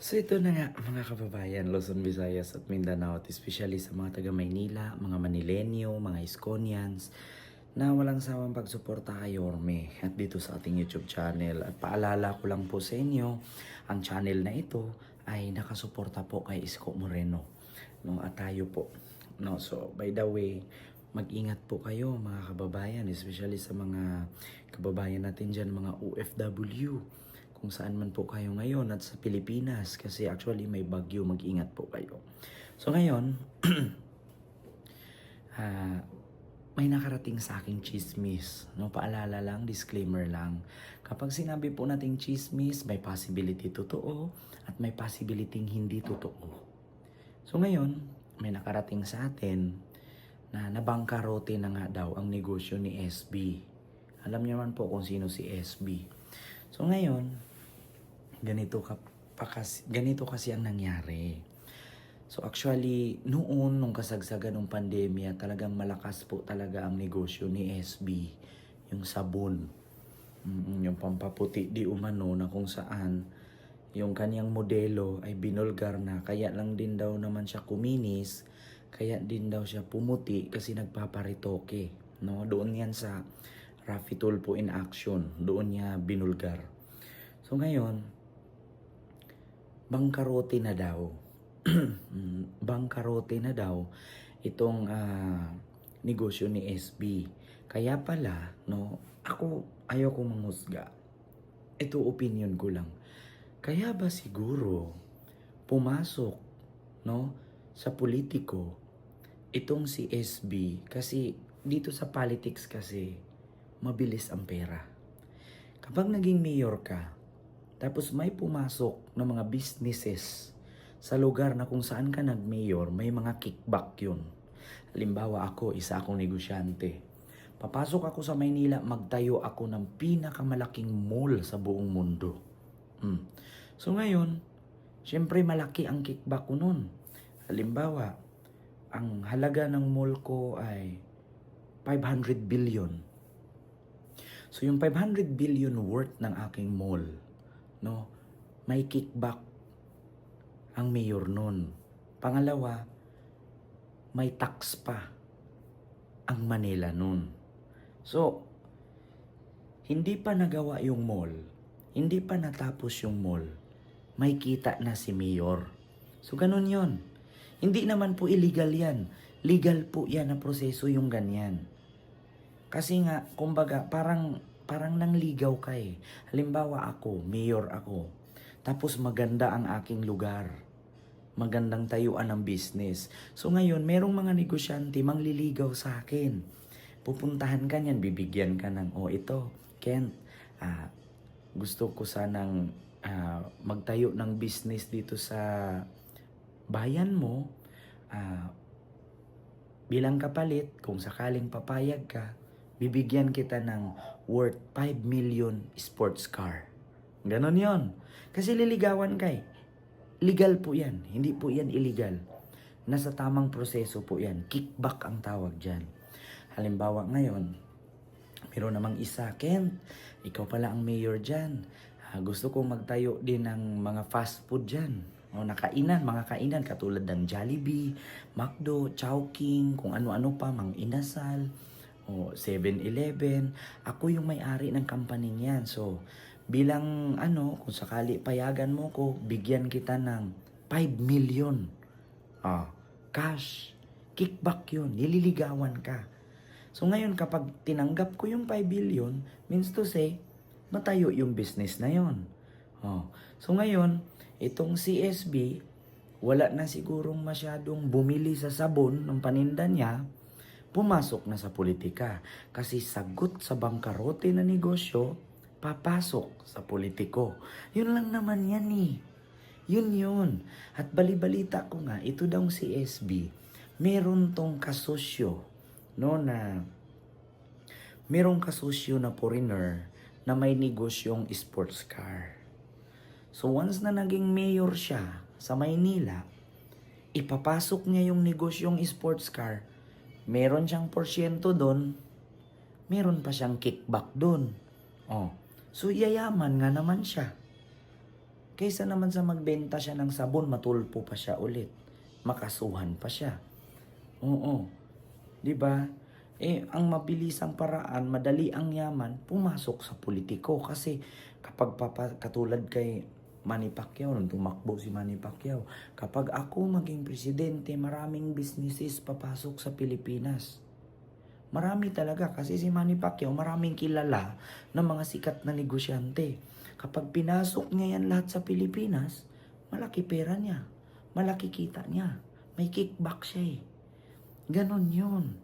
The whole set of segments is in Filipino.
So ito na nga mga kababayan, Luzon, Visayas at Mindanao at especially sa mga taga Maynila, mga Manilenyo, mga Iskonians na walang sawang pagsuporta kay Yorme at dito sa ating YouTube channel. At paalala ko lang po sa inyo, ang channel na ito ay nakasuporta po kay Isko Moreno. No, at tayo po. No, so by the way, mag-ingat po kayo mga kababayan, especially sa mga kababayan natin dyan, mga OFW kung saan man po kayo ngayon at sa Pilipinas kasi actually may bagyo, mag-ingat po kayo. So ngayon, may nakarating sa aking chismis. No, paalala lang, disclaimer lang. Kapag sinabi po nating chismis, may possibility totoo at may possibility hindi totoo. So ngayon, may nakarating sa atin na nabangkarote na nga daw ang negosyo ni SB. Alam niyo man po kung sino si SB. So ngayon, ganito kasi ang nangyari. So actually, nung kasagsagan ng pandemya, talagang malakas po talaga ang negosyo ni SB. Yung sabon, yung pampaputi di umano na kung saan yung kaniyang modelo ay binulgar na. Kaya lang din daw naman siya kuminis, kaya din daw siya pumuti kasi nagpaparitoke. No? Doon yan sa Raffy Tulfo in action, doon niya binulgar. So ngayon, bangkarote na daw. Bangkarote na daw itong negosyo ni SB. Kaya pala, no, ako ayaw kong manghusga. Ito opinion ko lang. Kaya ba siguro pumasok, no, sa politiko itong si SB kasi dito sa politics kasi mabilis ang pera. Kapag naging mayor ka, tapos may pumasok ng mga businesses sa lugar na kung saan ka nag-mayor, may mga kickback yun. Halimbawa ako, isa akong negosyante. Papasok ako sa Maynila, magtayo ako ng pinakamalaking mall sa buong mundo. So ngayon, syempre malaki ang kickback ko nun. Halimbawa, ang halaga ng mall ko ay 500 billion. So yung 500 billion worth ng aking mall, no, may kickback ang mayor nun. Pangalawa, may tax pa ang Manila nun. So, hindi pa nagawa yung mall, hindi pa natapos yung mall, may kita na si mayor. So, ganun yon. Hindi naman po illegal yan. Legal po yan na proseso yung ganyan. Kasi nga, kumbaga, parang nangligaw ka eh. Halimbawa ako, mayor ako. Tapos maganda ang aking lugar. Magandang tayuan ng business. So ngayon, merong mga negosyante mangliligaw sa akin. Pupuntahan ka niyan, bibigyan ka ng, ito, Kent, gusto ko sanang magtayo ng business dito sa bayan mo. Bilang kapalit, kung sakaling papayag ka, bibigyan kita ng worth 5 million sports car. Ganon yon. Kasi liligawan ka eh. Legal po yan. Hindi po yan illegal. Nasa tamang proseso po yan. Kickback ang tawag dyan. Halimbawa ngayon, meron namang isa, Kent, ikaw pala ang mayor dyan. Gusto kong magtayo din ng mga fast food dyan. Mga kainan katulad ng Jollibee, McDo, Chowking, kung ano-ano pa, Mang Inasal, 7-Eleven. Ako yung may-ari ng company niyan. So, bilang kung sakali payagan mo ko, bigyan kita ng 5 million. Cash. Kickback yun. Nililigawan ka. So, ngayon kapag tinanggap ko yung 5 billion, means to say, matayo yung business na yun. So, ngayon, itong CSB, wala na sigurong masyadong bumili sa sabon ng paninda niya, pumasok na sa politika. Kasi sagot sa bangkarote na negosyo, papasok sa politiko. Yun lang naman yan eh. Yun. At balibalita ko nga, ito daw si SB, meron tong kasosyo, no, na merong kasosyo na foreigner na may negosyong sports car. So once na naging mayor siya sa Maynila, ipapasok niya yung negosyong sports car, meron siyang porsyento doon, meron pa siyang kickback doon. So yayaman nga naman siya. Kaysa naman sa magbenta siya ng sabon, matulpo pa siya ulit. Makasuhan pa siya. Oo. 'Di ba? Ang mabilisang paraan, madali ang yaman, pumasok sa politiko. Kasi kapag katulad kay Manny Pacquiao, nung tumakbo si Manny Pacquiao, kapag ako maging presidente, maraming businesses papasok sa Pilipinas. Marami talaga kasi si Manny Pacquiao maraming kilala ng mga sikat na negosyante. Kapag pinasok niya yan lahat sa Pilipinas, malaki pera niya, malaki kita niya, may kickback siya eh. Ganon yun.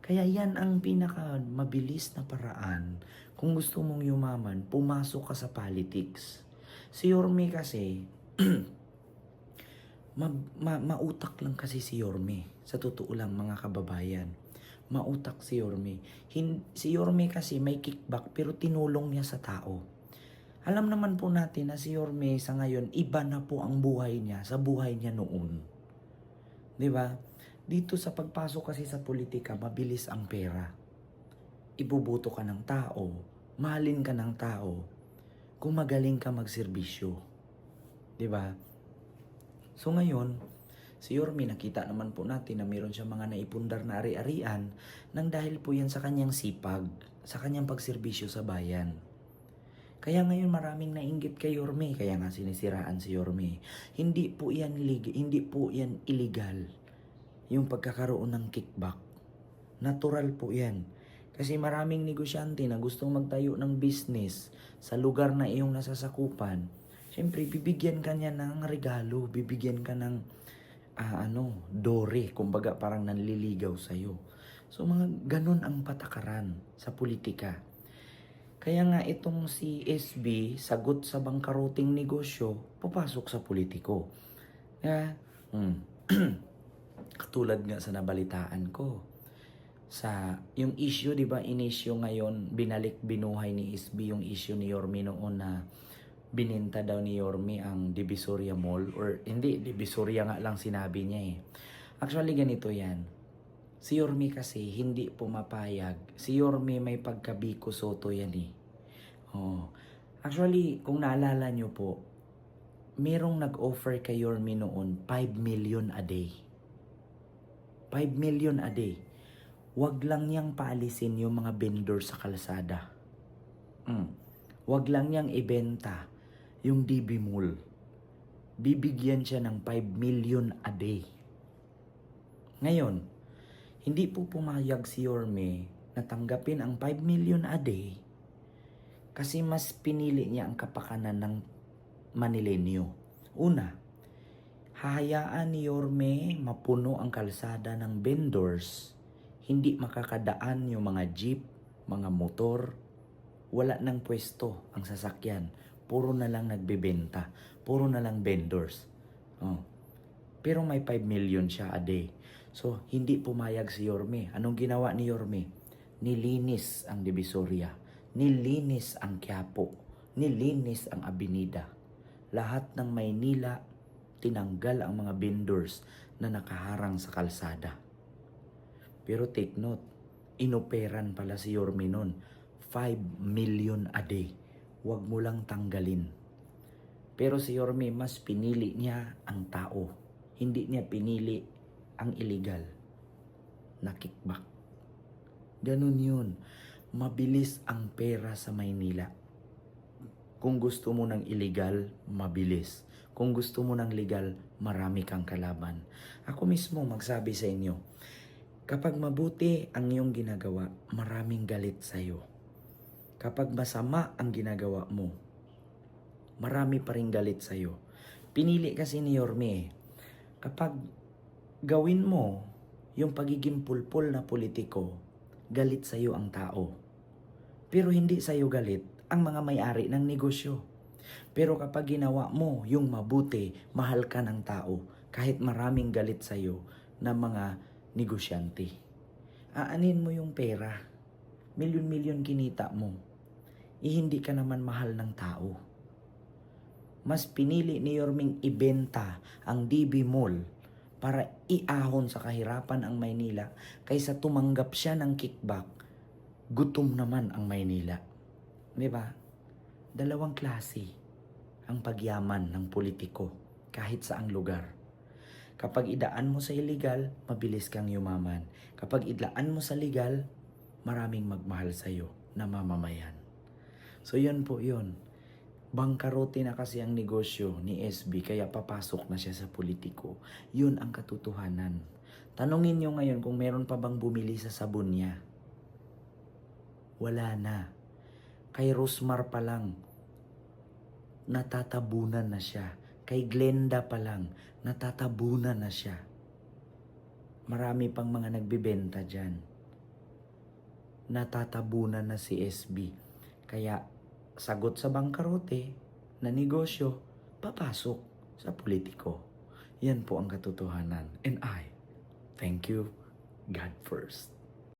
Kaya yan ang pinaka mabilis na paraan. Kung gusto mong yumaman, pumasok ka sa politics. Si Yorme kasi, mautak lang kasi si Yorme. Sa totoo lang mga kababayan. Mautak si Yorme. Si Yorme kasi may kickback pero tinulong niya sa tao. Alam naman po natin na si Yorme sa ngayon, iba na po ang buhay niya sa buhay niya noon. 'Di ba? Dito sa pagpasok kasi sa politika, mabilis ang pera. Ibubuto ka ng tao, mahalin ka ng tao, kung magaling ka magserbisyo. 'Di ba? So ngayon, si Yorme, nakita naman po natin na mayroon siyang mga naipundar na ari-arian nang dahil po yan sa kanyang sipag, sa kanyang pagserbisyo sa bayan. Kaya ngayon maraming nainggit kay Yorme, kaya nga sinisiraan si Yorme. Hindi po yan illegal. Yung pagkakaroon ng kickback. Natural po yan. Kasi maraming negosyante na gustong magtayo ng business sa lugar na iyong nasasakupan. Siyempre, bibigyan ka niya ng regalo, bibigyan ka ng dore, kumbaga parang nanliligaw sa'yo. So mga ganun ang patakaran sa politika. Kaya nga itong si SB, sagot sa bangkaroting negosyo, papasok sa politiko. Katulad nga sa nabalitaan ko. Sa yung issue, 'di ba, in-issue ngayon, binalik binuhay ni SB yung issue ni Yorme noon na bininta daw ni Yorme ang Divisoria Mall, or hindi, Divisoria nga lang sinabi niya eh. Actually ganito yan. Si Yorme kasi hindi pumapayag. Si Yorme may pagka-Biko Soto yan eh. Oh. Actually, kung naalala nyo po, merong nag-offer kay Yorme noon 5 million a day. 5 million a day. Wag lang niyang paalisin yung mga vendor sa kalsada. Wag lang niyang ibenta yung DB Mall. Bibigyan siya ng 5 million a day. Ngayon, hindi po pumayag si Yorme na tanggapin ang 5 million a day kasi mas pinili niya ang kapakanan ng Manilenyo. Una, hahayaan ni Yorme mapuno ang kalsada ng vendors. Hindi makakadaan yung mga jeep, mga motor. Wala nang pwesto ang sasakyan. Puro na lang nagbebenta. Puro na lang vendors. Pero may 5 million siya a day. So, hindi pumayag si Yorme. Anong ginawa ni Yorme? Nilinis ang Divisoria. Nilinis ang Quiapo. Nilinis ang Avenida. Lahat ng Maynila, tinanggal ang mga vendors na nakaharang sa kalsada. Pero take note, inoperan pala si Yorme nun. 5 million a day. Huwag mo lang tanggalin. Pero si Yorme, mas pinili niya ang tao. Hindi niya pinili ang illegal na kickback. Ganun yun. Mabilis ang pera sa Maynila. Kung gusto mo ng illegal, mabilis. Kung gusto mo ng legal, marami kang kalaban. Ako mismo magsabi sa inyo, kapag mabuti ang iyong ginagawa, maraming galit sa'yo. Kapag masama ang ginagawa mo, marami pa rin galit sa'yo. Pinili kasi ni Yorme, kapag gawin mo yung pagiging pulpul na politiko, galit sa'yo ang tao. Pero hindi sa'yo galit ang mga may-ari ng negosyo. Pero kapag ginawa mo yung mabuti, mahal ka ng tao, kahit maraming galit sa'yo na mga negosyante. Aanin mo yung pera. Milyon-milyon kinita mo. Hindi ka naman mahal ng tao. Mas pinili ni Yormeng ibenta ang DB Mall para iahon sa kahirapan ang Maynila kaysa tumanggap siya ng kickback. Gutom naman ang Maynila. Di ba? Dalawang klase ang pagyaman ng politiko kahit saang lugar. Kapag idaan mo sa illegal, mabilis kang yumaman. Kapag idaan mo sa legal, maraming magmahal sa'yo na mamamayan. So yun po yun. Bangkarote na kasi ang negosyo ni SB kaya papasok na siya sa politiko. Yun ang katotohanan. Tanungin nyo ngayon kung meron pa bang bumili sa sabon niya. Wala na. Kay Rosmar pa lang, natatabunan na siya. Kay Glenda pa lang, natatabunan na siya. Marami pang mga nagbebenta dyan. Natatabunan na si SB. Kaya sagot sa bangkarote na negosyo, papasok sa politiko. Yan po ang katotohanan. And I thank you, God first.